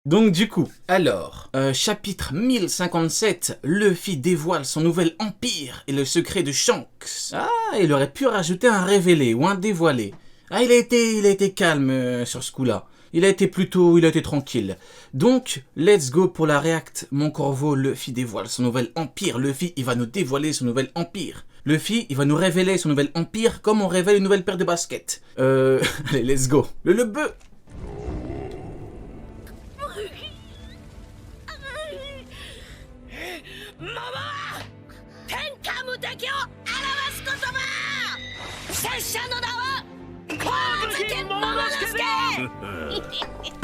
Donc du coup, alors, chapitre 1057, Luffy dévoile son nouvel empire et le secret de Shanks. Ah, il aurait pu rajouter un révélé ou un dévoilé. Ah, il a été calme sur ce coup-là. Il a été tranquille. Donc, let's go pour la react. Mon corbeau, Luffy dévoile son nouvel empire. Luffy, il va nous dévoiler son nouvel empire. Luffy, il va nous révéler son nouvel empire comme on révèle une nouvelle paire de baskets. Allez, let's go. Le bœuf.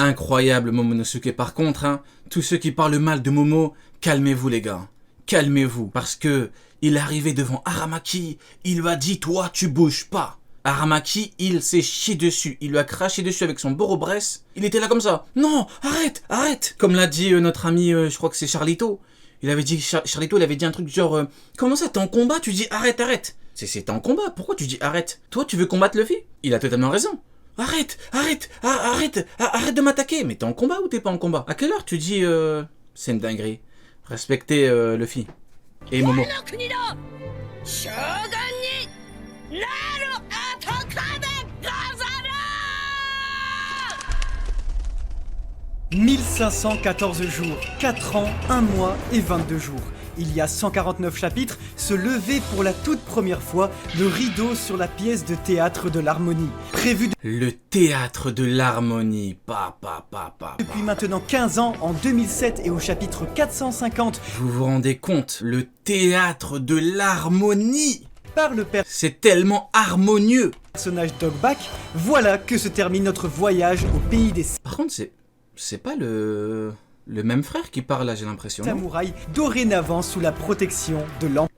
Incroyable Momonosuke. Par contre, hein, tous ceux qui parlent mal de Momo, calmez-vous les gars. Calmez-vous. Parce que il est arrivé devant Aramaki, il lui a dit toi tu bouges pas. Aramaki, il s'est chié dessus. Il lui a craché dessus avec son Borobresse. Il était là comme ça. Non, arrête, arrête. Comme l'a dit notre ami, je crois que c'est Charlito. Il avait dit, Charlito, il avait dit un truc du genre, comment ça t'es en combat, tu dis arrête, arrête. C'est en combat, pourquoi tu dis arrête? Toi tu veux combattre Luffy? Il a totalement raison. Arrête, arrête, arrête de m'attaquer. Mais t'es en combat ou t'es pas en combat? À quelle heure tu dis c'est une dinguerie? Respectez Luffy. Et Momo. 1514 jours, 4 ans, 1 mois et 22 jours. Il y a 149 chapitres, se levait pour la toute première fois le rideau sur la pièce de théâtre de l'harmonie. Prévu Le théâtre de l'harmonie. Depuis maintenant 15 ans, en 2007 et au chapitre 450. Vous vous rendez compte? Le théâtre de l'harmonie. Par le C'est tellement harmonieux. personnage Dogback, voilà que se termine notre voyage au pays des Par contre, c'est pas le même frère qui parle là, j'ai l'impression. samouraïs, dorénavant sous la protection de l'empereur.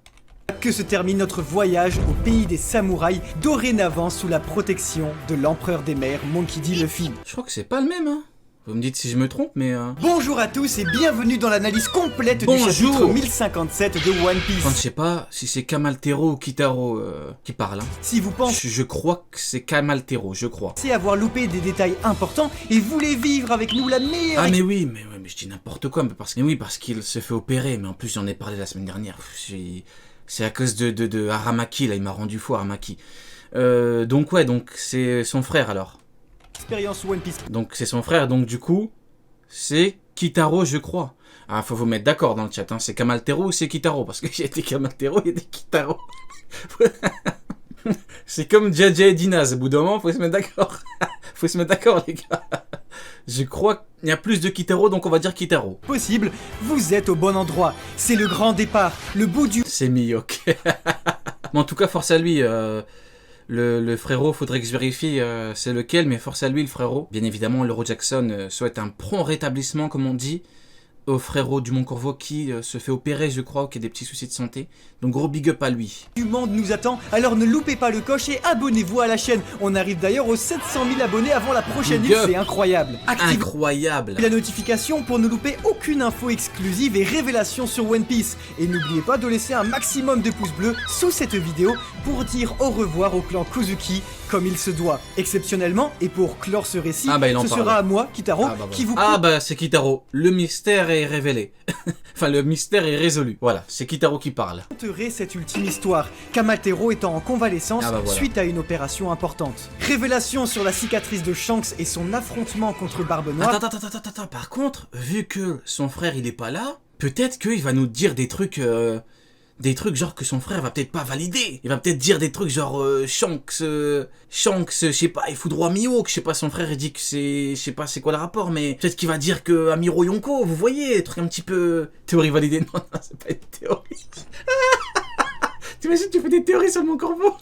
Que se termine notre voyage au pays des samouraïs, dorénavant sous la protection de l'empereur des mers, Monkey D. Luffy. Je crois que c'est pas le même, hein. Vous me dites si je me trompe, mais... Bonjour à tous et bienvenue dans l'analyse complète du chapitre 1057 de One Piece. Quand je sais pas si c'est Kamaltero ou Kitaro qui parle. Hein. Si vous pensez Je crois que c'est Kamaltero, je crois. avoir loupé des détails importants et voulez vivre avec nous la meilleure... Ah mais oui, mais je dis n'importe quoi, mais parce qu'il se fait opérer, mais en plus j'en ai parlé la semaine dernière. C'est à cause de Aramaki, là, il m'a rendu fou Aramaki. Donc ouais, donc c'est son frère alors. Expérience One Piece. Donc c'est son frère, donc du coup, c'est Kitaro, je crois. Ah, faut vous mettre d'accord dans le chat, hein. C'est Kamaltero ou c'est Kitaro? Parce que j'ai été Kamaltero, il y a des Kitaro. C'est comme Jaja et Dinaz, au bout d'un moment, faut se mettre d'accord. Faut se mettre d'accord, les gars. Je crois qu'il y a plus de Kitaro, donc on va dire Kitaro. Possible, vous êtes au bon endroit. C'est le grand départ, le bout du... C'est Miyok. Mais en tout cas, force à lui. Le frérot, faudrait que je vérifie c'est lequel, mais force à lui, le frérot. Bien évidemment, l'Euro Jackson souhaite un prompt rétablissement, comme on dit, au frérot du Mont Corvo qui se fait opérer, je crois, ou qui a des petits soucis de santé. Donc gros big up à lui. Du monde nous attend, alors ne loupez pas le coche et abonnez-vous à la chaîne. On arrive d'ailleurs aux 700 000 abonnés avant la prochaine Big île, up. c'est incroyable. Activez Incroyable. la notification pour ne louper aucune info exclusive et révélation sur One Piece. Et n'oubliez pas de laisser un maximum de pouces bleus sous cette vidéo pour dire au revoir au clan Kozuki comme il se doit. Exceptionnellement, et pour clore ce récit, Ah bah, il en ce parle. sera à moi, Kitaro, Ah bah, voilà. qui vous... Ah bah c'est Kitaro. Le mystère est révélé. Enfin le mystère est résolu. Voilà, c'est Kitaro qui parle. Raconterai cette ultime histoire, Kamatero étant en convalescence Ah bah voilà. suite à une opération importante. Révélation sur la cicatrice de Shanks et son affrontement contre Barbe Noire. Attends. Par contre, vu que son frère il est pas là, peut-être qu'il va nous dire des trucs genre que son frère va peut-être pas valider. Il va peut-être dire des trucs genre Shanks, je sais pas, il foudroie Mihawk, je sais pas, son frère il dit que c'est, je sais pas c'est quoi le rapport, mais peut-être qu'il va dire que Amiro Yonko, vous voyez, des trucs un petit peu théorie validée. Non, c'est pas une théorie. T'imagines, tu fais des théories sur mon corbeau?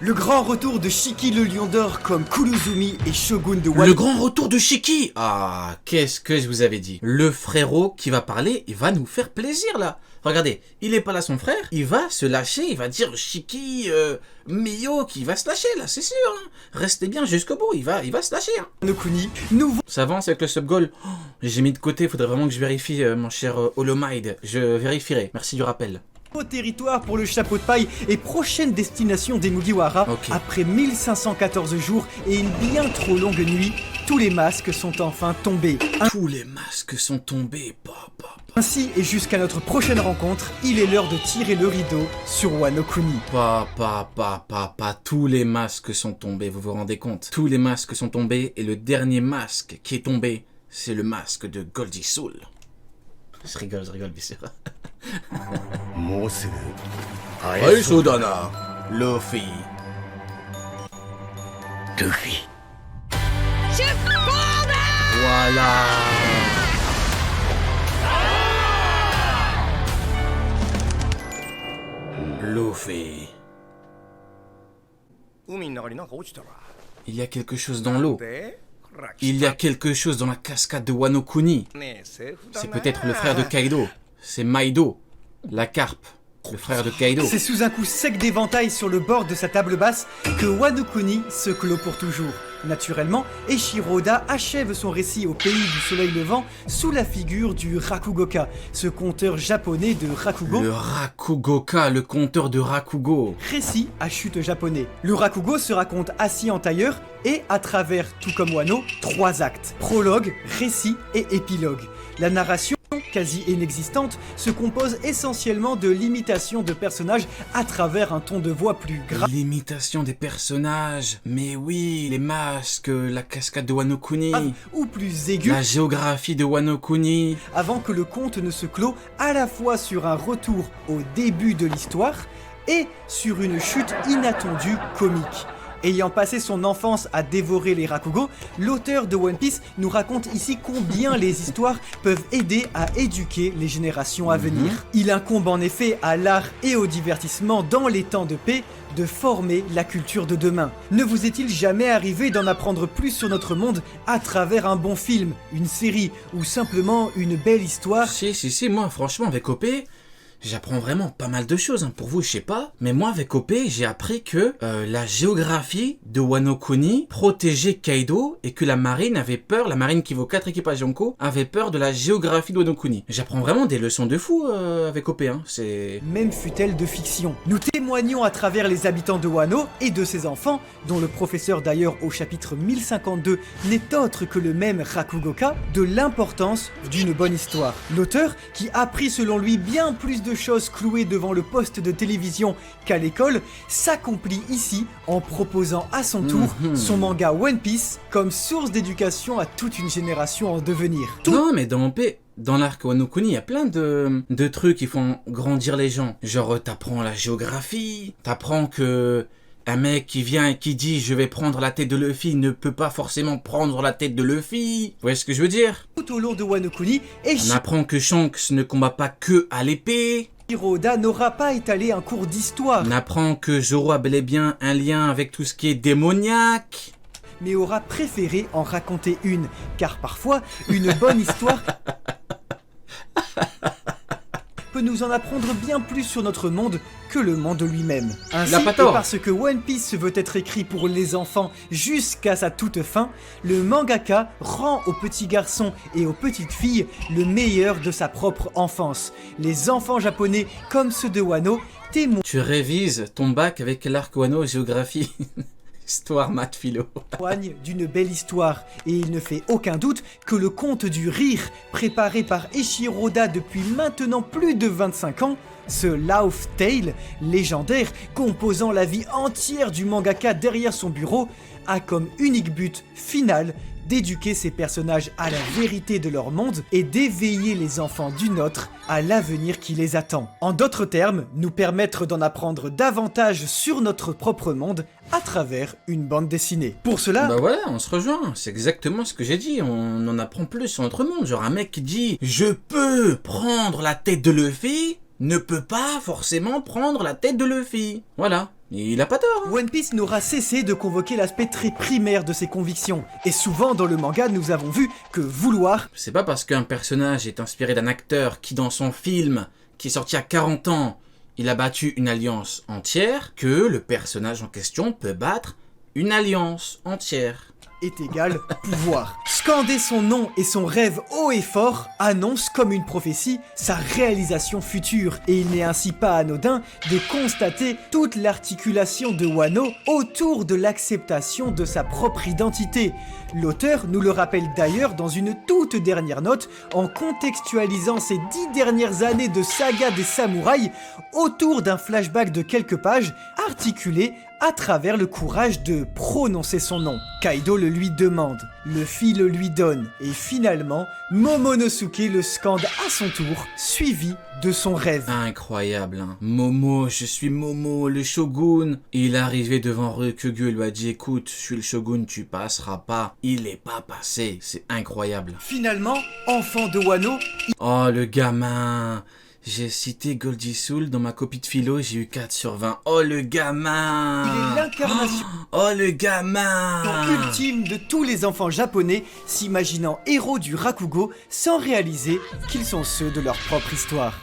Le grand retour de Shiki le Lion d'Or comme Kurozumi et Shogun de One. Le grand retour de Shiki. Ah, qu'est-ce que je vous avais dit? Le frérot qui va parler, il va nous faire plaisir là. Regardez, il est pas là son frère, il va se lâcher, il va dire Shiki, Mio, qui va se lâcher là, c'est sûr. Hein. Restez bien jusqu'au bout, il va se lâcher. Hein. Nokuni, nouveau Ça avance avec le sub-goal. J'ai mis de côté, faudrait vraiment que je vérifie, mon cher Holomide. Je vérifierai. Merci du rappel. territoire pour le chapeau de paille et prochaine destination des Mugiwara. Ok. Après 1514 jours et une bien trop longue nuit, tous les masques sont enfin tombés. Tous les masques sont tombés, papa. Ainsi et jusqu'à notre prochaine rencontre, il est l'heure de tirer le rideau sur Wano Kuni. Papa, tous les masques sont tombés, vous vous rendez compte? Tous les masques sont tombés et le dernier masque qui est tombé, c'est le masque de Goldie Soul. Je rigole, bien sûr. Hey Sudana, Luffy. Voilà. Luffy. Il y a quelque chose dans l'eau. Il y a quelque chose dans la cascade de Wano Kuni. C'est peut-être le frère de Kaido. C'est Maido, la carpe, le frère de Kaido. C'est sous un coup sec d'éventail sur le bord de sa table basse que Wano Kuni se clôt pour toujours. Naturellement, Eiichiro Oda achève son récit au pays du soleil levant sous la figure du Rakugoka, ce conteur japonais de Rakugo. Le Rakugoka, le conteur de Rakugo. Récit à chute japonais. Le Rakugo se raconte assis en tailleur et à travers, tout comme Wano, 3 actes. Prologue, récit et épilogue. La narration, quasi inexistante, se compose essentiellement de l'imitation de personnages à travers un ton de voix plus grave. L'imitation des personnages. Mais oui, les masques, la cascade de Wano Kuni. Ou plus aigu, La géographie de Wano Kuni. avant que le conte ne se clôt à la fois sur un retour au début de l'histoire et sur une chute inattendue comique. Ayant passé son enfance à dévorer les Rakugo, l'auteur de One Piece nous raconte ici combien les histoires peuvent aider à éduquer les générations à venir. Il incombe en effet à l'art et au divertissement dans les temps de paix de former la culture de demain. Ne vous est-il jamais arrivé d'en apprendre plus sur notre monde à travers un bon film, une série ou simplement une belle histoire? Si, moi franchement avec OP, j'apprends vraiment pas mal de choses. Pour vous, je sais pas. Mais moi, avec OP, j'ai appris que la géographie de Wano Kuni protégeait Kaido et que la marine avait peur, la marine qui vaut 4 équipages Yonko, avait peur de la géographie de Wano Kuni. J'apprends vraiment des leçons de fou avec OP. C'est... Même fut-elle de fiction. Nous témoignons à travers les habitants de Wano et de ses enfants, dont le professeur d'ailleurs au chapitre 1052 n'est autre que le même Rakugoka, de l'importance d'une bonne histoire. L'auteur, qui a appris selon lui bien plus de choses clouées devant le poste de télévision qu'à l'école, s'accomplit ici en proposant à son tour son manga One Piece comme source d'éducation à toute une génération en devenir. Non, mais dans OP, dans l'arc Wano Kuni, il y a plein de trucs qui font grandir les gens. Genre, t'apprends la géographie, t'apprends que un mec qui vient et qui dit « Je vais prendre la tête de Luffy » ne peut pas forcément prendre la tête de Luffy. Vous voyez ce que je veux dire? Tout au long de Wano Kuni, On apprend que Shanks ne combat pas que à l'épée. Eiichiro Oda n'aura pas étalé un cours d'histoire, On apprend que Zoro a bel et bien un lien avec tout ce qui est démoniaque. mais aura préféré en raconter une, car parfois, une bonne histoire peut nous en apprendre bien plus sur notre monde que le monde lui-même. Ainsi, Il a pas et tort. parce que One Piece se veut être écrit pour les enfants jusqu'à sa toute fin, le mangaka rend aux petits garçons et aux petites filles le meilleur de sa propre enfance. Les enfants japonais, comme ceux de Wano, Tu révises ton bac avec l'arc Wano géographie. Histoire, maths, philo. témoignent d'une belle histoire, et il ne fait aucun doute que le conte du rire, préparé par Eiichiro Oda depuis maintenant plus de 25 ans, ce Laugh Tale légendaire composant la vie entière du mangaka derrière son bureau, a comme unique but final d'éduquer ses personnages à la vérité de leur monde et d'éveiller les enfants du nôtre à l'avenir qui les attend. En d'autres termes, nous permettre d'en apprendre davantage sur notre propre monde à travers une bande dessinée. Pour cela, Bah voilà, on se rejoint. C'est exactement ce que j'ai dit. On en apprend plus sur notre monde. Genre un mec qui dit « Je peux prendre la tête de Luffy » ne peut pas forcément prendre la tête de Luffy. Voilà. Il a pas tort. One Piece n'aura cessé de convoquer l'aspect très primaire de ses convictions, et souvent dans le manga nous avons vu que vouloir C'est pas parce qu'un personnage est inspiré d'un acteur qui dans son film, qui est sorti à 40 ans, il a battu une alliance entière, que le personnage en question peut battre une alliance entière. est égal pouvoir. Scander son nom et son rêve haut et fort annonce comme une prophétie sa réalisation future, et il n'est ainsi pas anodin de constater toute l'articulation de Wano autour de l'acceptation de sa propre identité. L'auteur nous le rappelle d'ailleurs dans une toute dernière note en contextualisant ces 10 dernières années de saga des samouraïs autour d'un flashback de quelques pages articulé à travers le courage de prononcer son nom. Kaido le lui demande, Luffy le lui donne, et finalement, Momonosuke le scande à son tour, suivi de son rêve. Incroyable, hein. Momo, je suis Momo, le shogun. Il est arrivé devant Ryukyu, il lui a dit, écoute, je suis le shogun, tu passeras pas. Il est pas passé, c'est incroyable. Finalement, enfant de Wano, Oh, le gamin. J'ai cité Goldie Soul dans ma copie de philo, j'ai eu 4 sur 20. Oh, le gamin. il est l'incarnation Oh, le gamin. ultime de tous les enfants japonais s'imaginant héros du Rakugo sans réaliser qu'ils sont ceux de leur propre histoire.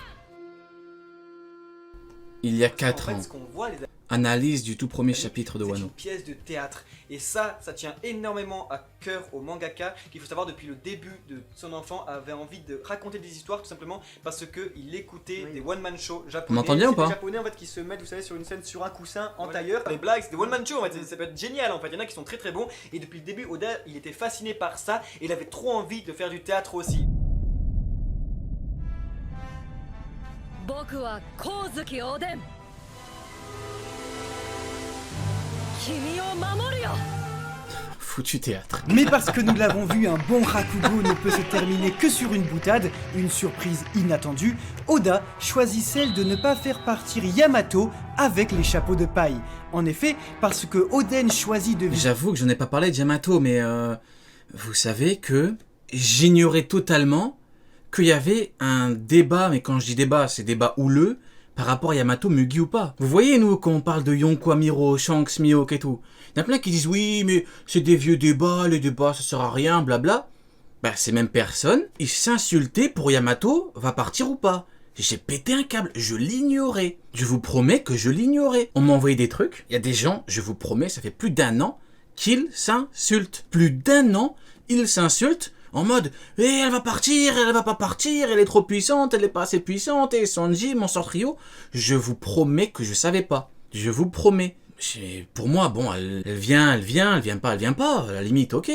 Il y a 4 ans. ce qu'on voit, les Analyse du tout premier chapitre de c'est une Wano. pièce de théâtre. Et ça tient énormément à cœur au mangaka, qu'il faut savoir depuis le début de son enfant, avait envie de raconter des histoires tout simplement parce qu'il écoutait des one-man shows japonais. On m'entend bien ou pas? Des japonais en fait qui se mettent, vous savez, sur une scène sur un coussin en tailleur. Les blagues, c'est des one-man shows en fait, ça peut être génial en fait. Il y en a qui sont très très bons. Et depuis le début, Oda, il était fasciné par ça et il avait trop envie de faire du théâtre aussi. 僕は光月おでん君を守るよ Foutu théâtre. Mais parce que nous l'avons vu, un bon Rakugo ne peut se terminer que sur une boutade, une surprise inattendue, Oda choisit celle de ne pas faire partir Yamato avec les chapeaux de paille. En effet, parce que Oden choisit de... J'avoue que je n'en ai pas parlé de Yamato, mais vous savez que j'ignorais totalement qu'il y avait un débat, mais quand je dis débat, c'est débat houleux, par rapport à Yamato, Mugi ou pas. Vous voyez, nous, quand on parle de Yonko Amiro, Shanks, Mihawk et tout, il y en a plein qui disent oui, mais c'est des vieux débats, les débats ça sert à rien, blabla. Bah, ces mêmes personnes, ils s'insultaient pour Yamato, va partir ou pas. J'ai pété un câble, je l'ignorais. Je vous promets que je l'ignorais. On m'a envoyé des trucs, il y a des gens, je vous promets, ça fait plus d'1 an qu'ils s'insultent. Plus d'1 an, ils s'insultent en mode « Eh, elle va partir, elle va pas partir, elle est trop puissante, elle est pas assez puissante, et Sanji, mon sort trio. » Je vous promets que je savais pas. Je vous promets. Pour moi, bon, elle vient pas, à la limite, ok.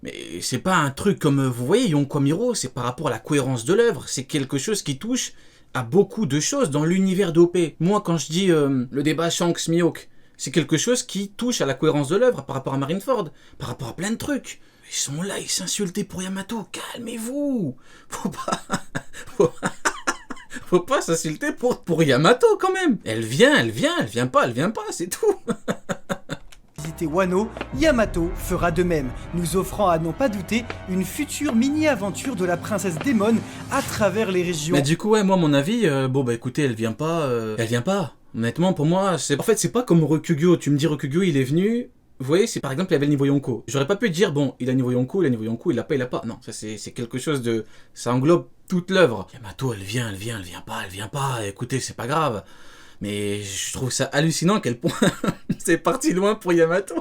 Mais c'est pas un truc comme, vous voyez, Yonko Amiro, c'est par rapport à la cohérence de l'œuvre. C'est quelque chose qui touche à beaucoup de choses dans l'univers d'OP. Moi, quand je dis le débat Shanks-Mihawk, c'est quelque chose qui touche à la cohérence de l'œuvre par rapport à Marineford, par rapport à plein de trucs. Ils sont là, ils s'insultaient pour Yamato. Calmez-vous. Faut pas s'insulter pour Yamato quand même. Elle vient pas, c'est tout. Visiter Wano, Yamato fera de même, nous offrant à n'en pas douter une future mini-aventure de la princesse Démon à travers les régions. Mais du coup, ouais, moi, mon avis, bon, bah écoutez, elle vient pas. Honnêtement, pour moi, c'est pas comme Rokugyo. Tu me dis Rokugyo, il est venu. Vous voyez, c'est par exemple, il y avait le niveau Yonko. J'aurais pas pu dire, bon, il a niveau Yonko, il l'a pas. Non, ça c'est quelque chose de... Ça englobe toute l'œuvre. Yamato, elle vient pas. Écoutez, c'est pas grave. Mais je trouve ça hallucinant à quel point c'est parti loin pour Yamato.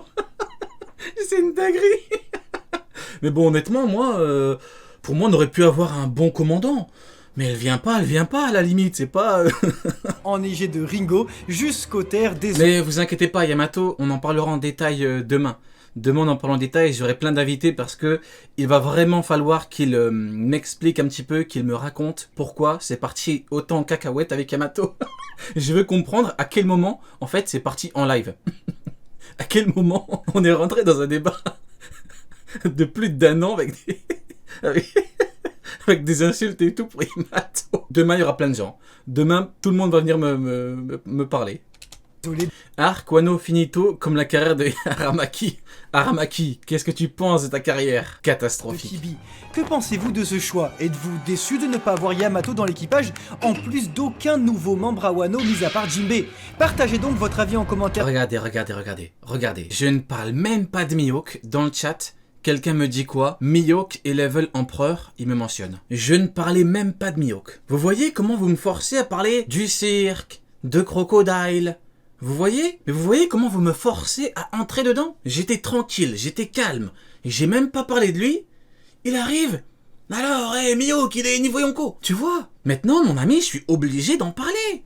C'est une dinguerie. Mais bon, honnêtement, pour moi, on aurait pu avoir un bon commandant. Mais elle vient pas à la limite, c'est pas... Enneigé de Ringo jusqu'aux terres des... Mais vous inquiétez pas, Yamato, on en parlera en détail demain. Demain, on en parlera en détail, j'aurai plein d'invités parce que il va vraiment falloir qu'il m'explique un petit peu, qu'il me raconte pourquoi c'est parti autant en cacahuète avec Yamato. Je veux comprendre à quel moment, en fait, c'est parti en live. À quel moment on est rentré dans un débat de plus d'1 an avec des... avec des insultes et tout pour Yamato. Demain, il y aura plein de gens. Demain, tout le monde va venir me parler. Arc Wano finito comme la carrière de Aramaki. Aramaki, qu'est-ce que tu penses de ta carrière? Catastrophique. Chibi. Que pensez-vous de ce choix? Êtes-vous déçu de ne pas avoir Yamato dans l'équipage, en plus d'aucun nouveau membre à Wano, mis à part Jinbei? Partagez donc votre avis en commentaire. Regardez. Je ne parle même pas de Mihawk dans le chat. Quelqu'un me dit quoi? Mihawk et level empereur, il me mentionne. Je ne parlais même pas de Mihawk. Vous voyez comment vous me forcez à parler du cirque, de Crocodile? Vous voyez? Mais vous voyez comment vous me forcez à entrer dedans? J'étais tranquille, j'étais calme, et j'ai même pas parlé de lui. Il arrive. Alors, Mio, qu'il est niveau Yonko. Tu vois? Maintenant, mon ami, je suis obligé d'en parler.